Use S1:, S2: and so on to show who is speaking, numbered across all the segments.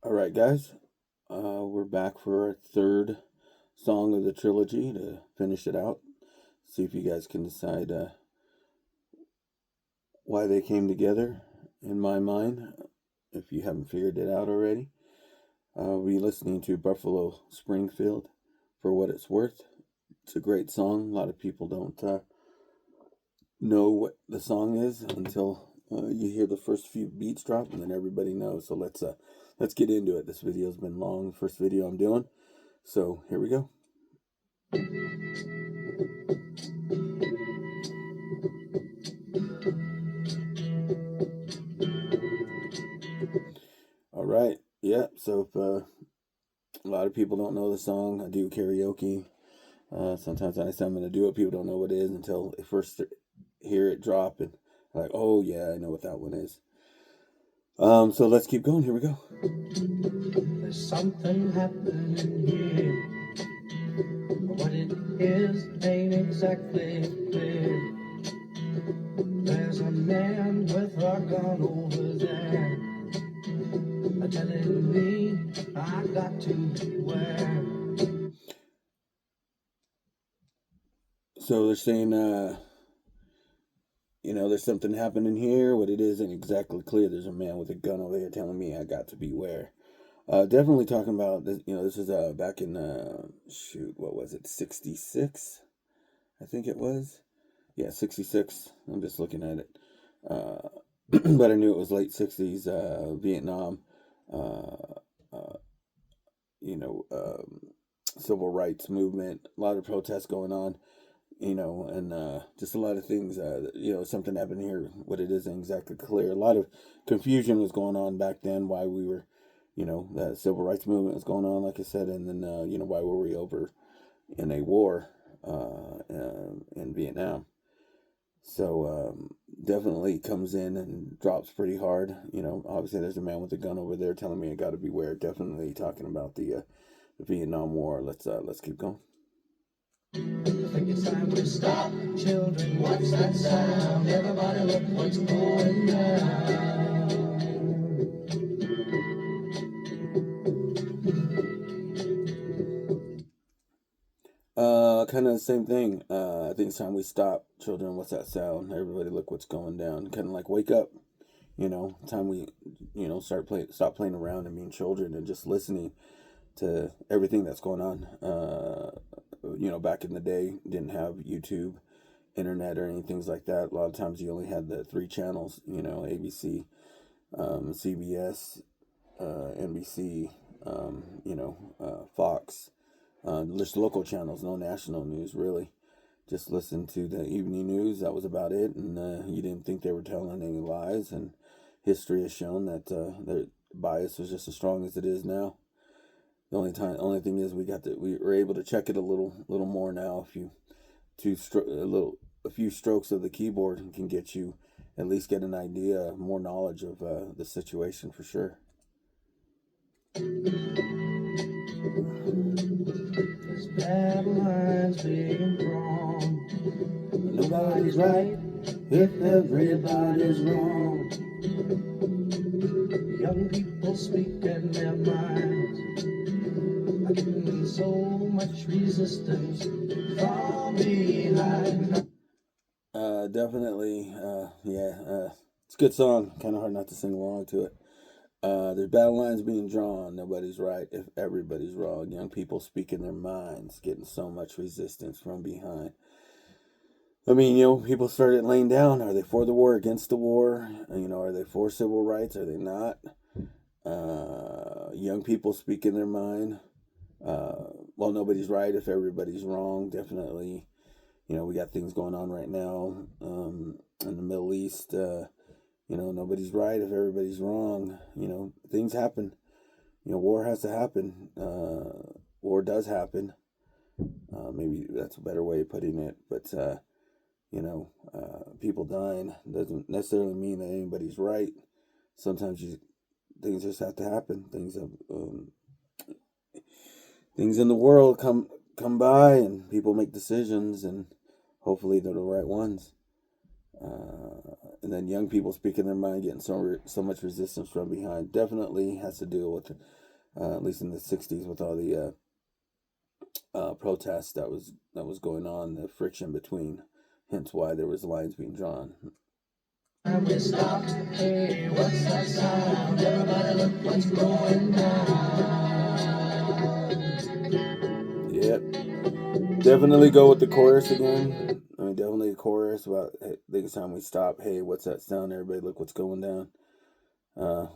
S1: All right, guys. We're back for our third song of the trilogy to finish it out. See if you guys can decide why they came together. In my mind, if you haven't figured it out already, we're listening to Buffalo Springfield for What It's Worth. It's a great song. A lot of people don't know what the song is until you hear the first few beats drop, and then everybody knows. So let's get into it. This video's been long. First video I'm doing, so here we go. All right, yeah. So if a lot of people don't know the song, I do karaoke. Sometimes I say I'm gonna do it. People don't know what it is until they first hear it drop, and like, oh yeah, I know what that one is. So let's keep going. Here we go.
S2: There's something happening here. What it is ain't exactly clear. There's a man with a gun over there, telling me I got to beware.
S1: So they're saying, there's something happening here. What it is ain't exactly clear. There's a man with a gun over here telling me I got to beware. Definitely talking about this. This is back in what was it, 66? I think it was. Yeah, 66. I'm just looking at it. But I knew it was late 60s, Vietnam, uh, uh, you know, um, civil rights movement, a lot of protests going on, and just a lot of things, something happened here. What it isn't exactly clear. A lot of confusion was going on back then, why we were, the civil rights movement was going on, like I said, and then, why were we over in a war in Vietnam? So definitely comes in and drops pretty hard. Obviously there's a man with a gun over there telling me I got to beware. Definitely talking about the Vietnam War. Let's keep going.
S2: I think it's time to stop, children. What's that sound? Everybody, look what's going down.
S1: Kind of the same thing. I think it's time we stop, children. What's that sound? Everybody, look what's going down. Kind of like wake up. Time we, stop playing around and being children and just listening to everything that's going on. Back in the day, didn't have YouTube, internet, or anything like that. A lot of times you only had the three channels. ABC, CBS, NBC, Fox. Just local channels, no national news really. Just listen to the evening news. That was about it, and you didn't think they were telling any lies. And history has shown that their bias was just as strong as it is now. The only thing is we were able to check it a little more now. If you a few strokes of the keyboard can get you at least get an idea, more knowledge of the situation for sure.
S2: There's battle lines being drawn. Nobody's right if everybody's wrong. Young people speaking their minds, getting so much resistance from behind.
S1: Definitely, yeah. It's a good song. Kind of hard not to sing along to it. There's battle lines being drawn. Nobody's right if everybody's wrong. Young people speaking their minds, getting so much resistance from behind. I mean, people started laying down. Are they for the war, against the war? Are they for civil rights? Are they not? Young people speaking their mind. Well, nobody's right if everybody's wrong. Definitely, we got things going on right now in the Middle East. Nobody's right if everybody's wrong. Things happen. War has to happen. War does happen. Maybe that's a better way of putting it. But, people dying doesn't necessarily mean that anybody's right. Sometimes things just have to happen. Things in the world come by, and people make decisions, and hopefully they're the right ones. And then young people speaking their mind, getting so much resistance from behind. Definitely has to do with, at least in the '60s, with all the protests that was going on, the friction between. Hence why there was lines being drawn.
S2: And we stopped. Hey, what's that sound? Everybody look what's going down.
S1: Yep. Definitely go with the chorus again. I mean, definitely a chorus about, hey, I think it's time we stop. Hey, what's that sound? Everybody look what's going down.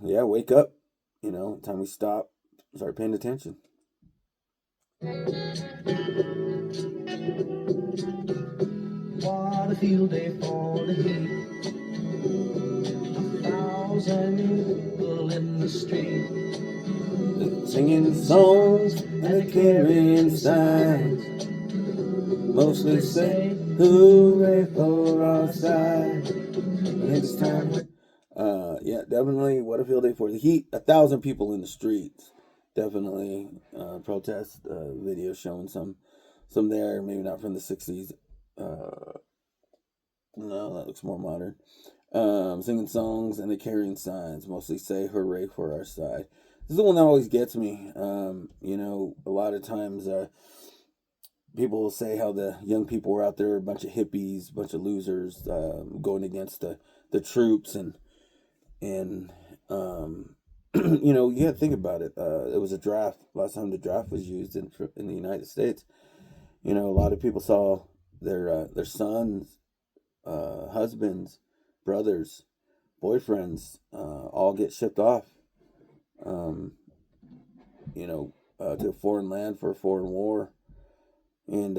S1: Yeah, wake up. You know, time we stop. Start paying attention.
S2: What a field day for the heat. 1,000 people in the street,
S1: Singing songs and carrying signs. Mostly say hooray for our side. And it's time. Yeah, definitely. What a field day for the heat. 1,000 people in the streets. Definitely protest video showing some there. Maybe not from the '60s. No, that looks more modern. Singing songs and the carrying signs. Mostly say hooray for our side. This is the one that always gets me. You know, a lot of times people will say how the young people were out there, a bunch of hippies, a bunch of losers, going against the troops, and you know, you got to think about it. It was a draft. Last time the draft was used in the United States, you know, a lot of people saw their sons, husbands, brothers, boyfriends, all get shipped off. You know, to a foreign land for a foreign war. And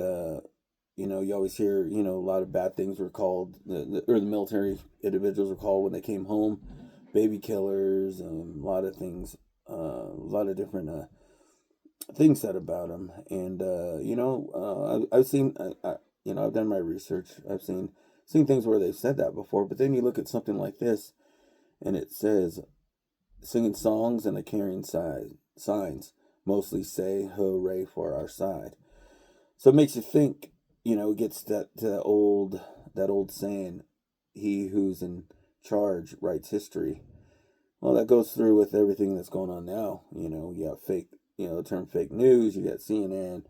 S1: you know, you always hear, you know, a lot of bad things were called, or the military individuals were called when they came home, baby killers, a lot of things, a lot of different things said about them. And you know, I've seen, you know, I've done my research. I've seen things where they've said that before. But then you look at something like this, and it says, singing songs and the carrying signs mostly say hooray for our side. So it makes you think, you know, it gets that old saying, he who's in charge writes history. Well, that goes through with everything that's going on now. You know, you have fake, you know, the term fake news, you got CNN,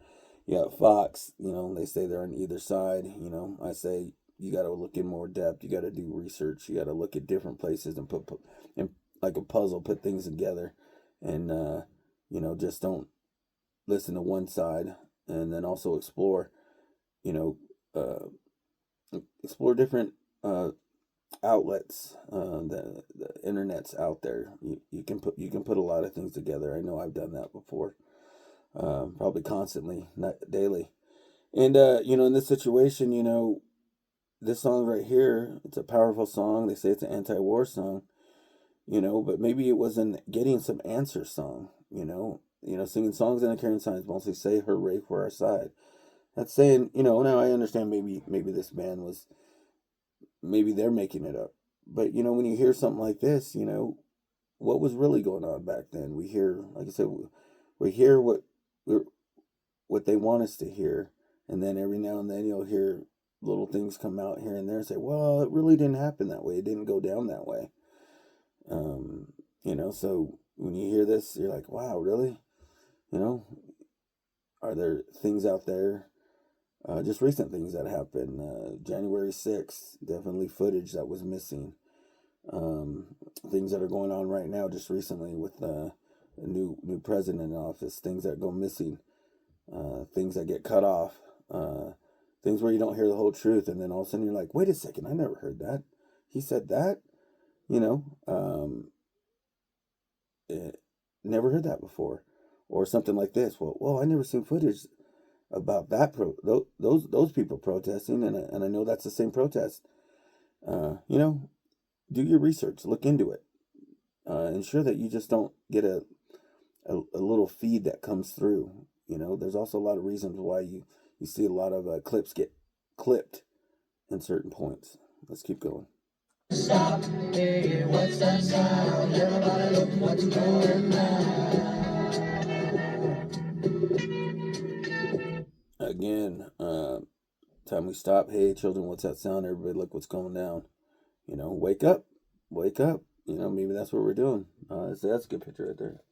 S1: you got Fox, you know, they say they're on either side. You know, I say you got to look in more depth, you got to do research, you got to look at different places and put and like a puzzle, put things together, and you know, just don't listen to one side. And then also explore, you know, explore different outlets. The internet's out there. You can put a lot of things together. I know I've done that before, probably constantly, not daily. And you know, in this situation, you know, this song right here, it's a powerful song. They say it's an anti-war song, you know, but maybe it was an getting some answer song, you know. Singing songs and the carrying signs mostly say hooray for our side. That's saying, you know, now I understand maybe this band was, maybe they're making it up. But, you know, when you hear something like this, you know, what was really going on back then? We hear, like I said, we hear what they want us to hear. And then every now and then you'll hear little things come out here and there and say, well, it really didn't happen that way. It didn't go down that way. You know, so when you hear this, you're like, wow, really? You know, are there things out there, just recent things that happened? January 6th, definitely footage that was missing. Things that are going on right now, just recently with a new president in office, things that go missing, things that get cut off, things where you don't hear the whole truth, and then all of a sudden you're like, wait a second, I never heard that. He said that, you know, never heard that before. Or something like this. Well, I never seen footage about that those people protesting, and I know that's the same protest. You know, do your research, look into it, ensure that you just don't get a little feed that comes through. You know, there's also a lot of reasons why you see a lot of clips get clipped in certain points. Let's keep going.
S2: Stop, hey, what's that sound? Everybody look what's going on.
S1: Again, time we stop. Hey, children, what's that sound? Everybody, look what's going down. You know, wake up, wake up. You know, maybe that's what we're doing. So that's a good picture right there.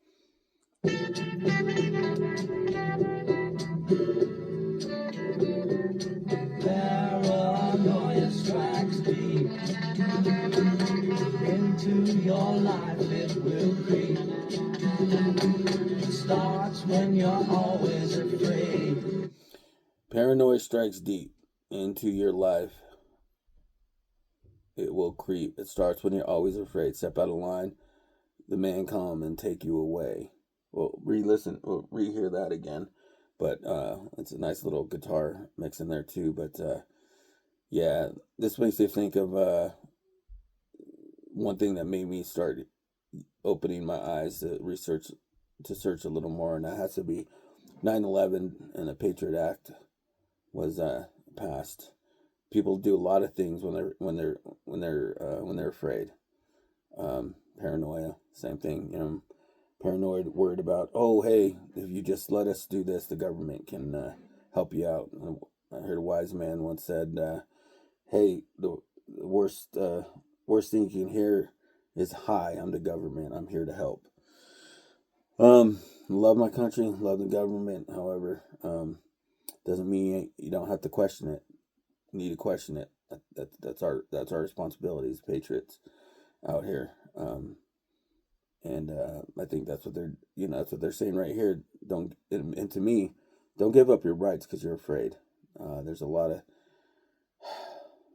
S2: Paranoia strikes deep into your life. It will creep. It starts when you're always afraid.
S1: Paranoia strikes deep into your life. It will creep. It starts when you're always afraid. Step out of line. The man come and take you away. Well, re-listen, or rehear that again. But it's a nice little guitar mix in there too. But yeah, this makes me think of one thing that made me start opening my eyes to search a little more, and that has to be 9/11 and the Patriot Act was passed. People do a lot of things when they're afraid. Paranoia, same thing. You know, paranoid, worried about, oh hey, if you just let us do this, the government can help you out. I heard a wise man once said, hey, the worst thing you can hear is, hi, I'm the government, I'm here to help. Love my country, love the government. However, doesn't mean you don't have to question it. You need to question it. That's our responsibility as patriots out here. And I think that's what they're saying right here. Don't, and to me, don't give up your rights because you're afraid. There's a lot of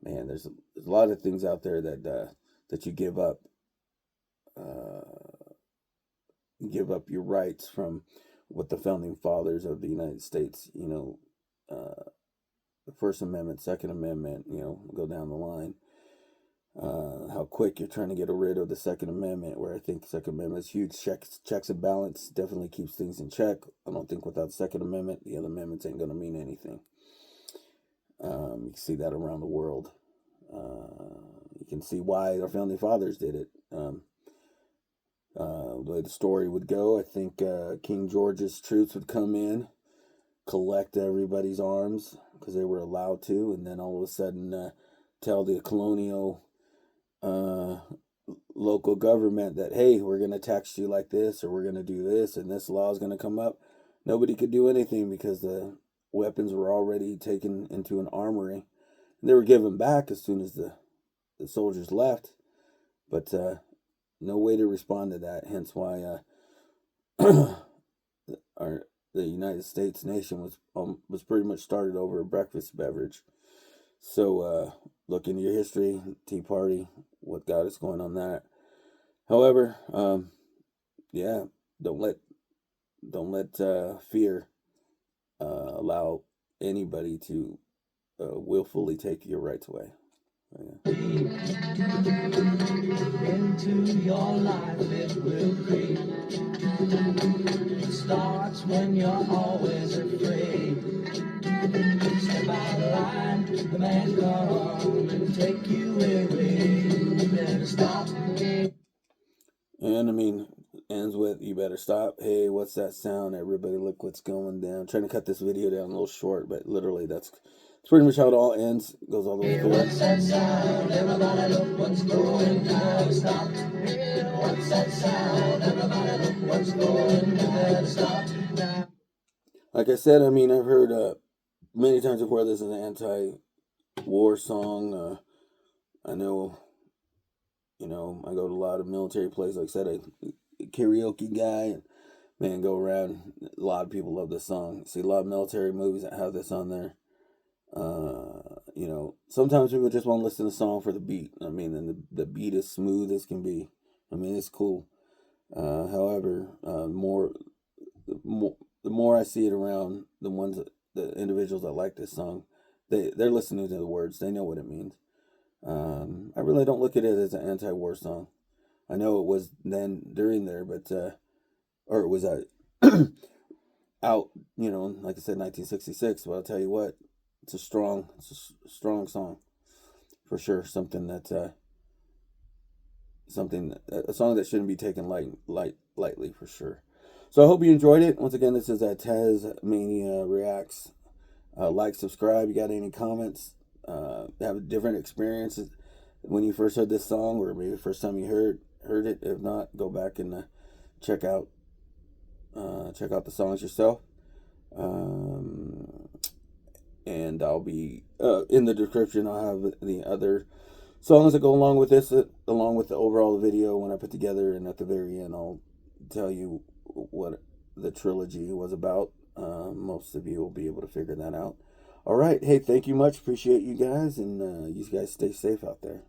S1: there's a lot of things out there that you give up. Give up your rights from what the founding fathers of the United States, the First Amendment, Second Amendment, go down the line. How quick you're trying to get rid of the Second Amendment, where I think the Second Amendment is huge. Checks and balance definitely keeps things in check. I don't think without the Second Amendment, the other amendments ain't going to mean anything. You can see that around the world. You can see why our founding fathers did it. The way the story would go, I think King George's troops would come in, collect everybody's arms because they were allowed to, and then all of a sudden tell the colonial local government that, hey, we're going to tax you like this, or we're going to do this, and this law is going to come up. Nobody could do anything because the weapons were already taken into an armory. And they were given back as soon as the soldiers left, but no way to respond to that. Hence why the United States nation was pretty much started over a breakfast beverage. So look into your history, Tea Party, what got us going on that. However, yeah, don't let fear allow anybody to willfully take your rights away. Yeah.
S2: Into your life it will creep. It starts when you're always afraid. Step out of line, the man come and take you away. You better stop.
S1: And I mean, ends with, you better stop. Hey, what's that sound? Everybody, look what's going down. I'm trying to cut this video down a little short, but literally that's pretty much how it all ends. It goes all the way through.
S2: What's that sound? Everybody look what's going down. Stop. What's that sound? Everybody look what's going down. Stop now.
S1: Like I said, I mean, I've heard many times before this is an anti-war song. I know, I go to a lot of military places. Like I said, a karaoke guy, and man, go around. A lot of people love this song. See a lot of military movies that have this on there. Sometimes people just want to listen to the song for the beat. I mean, and the beat is smooth as can be. I mean, it's cool. However, the more I see it around, the individuals that like this song, they're listening to the words. They know what it means. I really don't look at it as an anti-war song. I know it was then during there, but or it was out, like I said, 1966. But I'll tell you what, it's a strong song for sure. A song that shouldn't be taken lightly for sure. So I hope you enjoyed it. Once again, this is Tasmania Reacts. Like, subscribe. You got any comments? Have a different experiences when you first heard this song, or maybe the first time you heard it. If not, go back and check out the songs yourself. And I'll be in the description. I'll have the other songs that go along with this, along with the overall video when I put together. And at the very end, I'll tell you what the trilogy was about. Most of you will be able to figure that out. All right. Hey, thank you much. Appreciate you guys, and you guys stay safe out there.